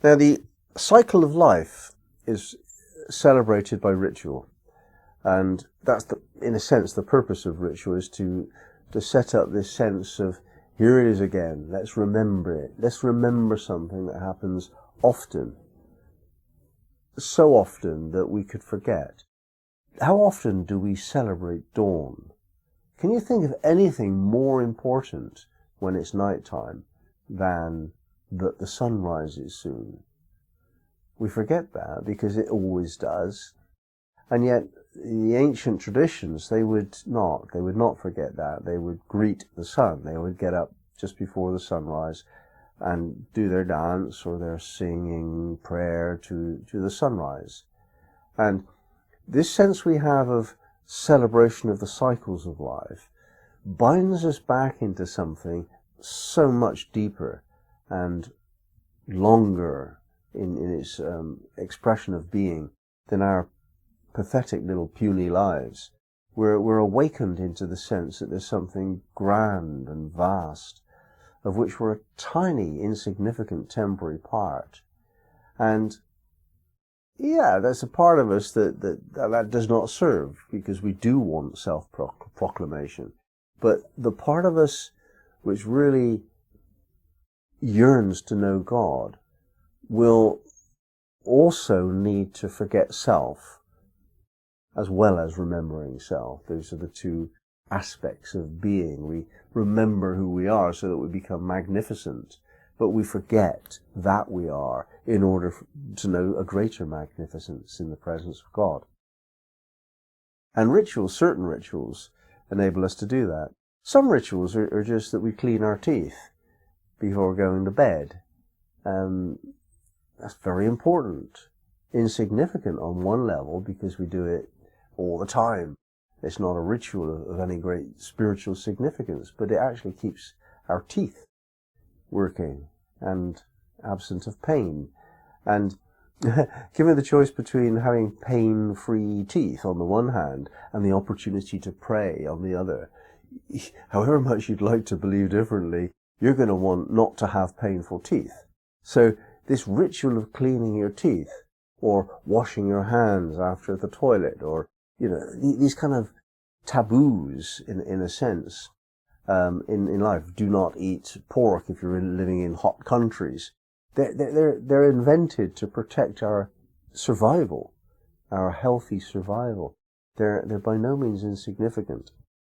Now, the cycle of life is celebrated by ritual, and that's, in a sense, the purpose of ritual, is to set up this sense of, here it is again, let's remember it. Let's remember something that happens often, so often that we could forget. How often do we celebrate dawn? Can you think of anything more important when it's night time than that the sun rises soon? We forget that because it always does. And yet the ancient traditions, they would not forget that. They would greet the sun. They would get up just before the sunrise and do their dance or their singing prayer to the sunrise. And this sense we have of celebration of the cycles of life binds us back into something so much deeper and longer in its expression of being than our pathetic little puny lives. We're awakened into the sense that there's something grand and vast, of which we're a tiny, insignificant, temporary part. And yeah, there's a part of us that does not serve, because we do want self-proclamation. But the part of us which really yearns to know God will also need to forget self, as well as remembering self. Those are the two aspects of being. We remember who we are so that we become magnificent, but we forget that we are in order to know a greater magnificence in the presence of God. And rituals, certain rituals, enable us to do that. Some rituals are just that we clean our teeth before going to bed. That's very important. Insignificant on one level because we do it all the time. It's not a ritual of any great spiritual significance, but it actually keeps our teeth working and absent of pain. And given the choice between having pain-free teeth on the one hand and the opportunity to pray on the other, however much you'd like to believe differently, you're going to want not to have painful teeth. So this ritual of cleaning your teeth, or washing your hands after the toilet, or these kind of taboos, in a sense, in life. Do not eat pork if you're living in hot countries. They're invented to protect our survival, our healthy survival. They're by no means insignificant.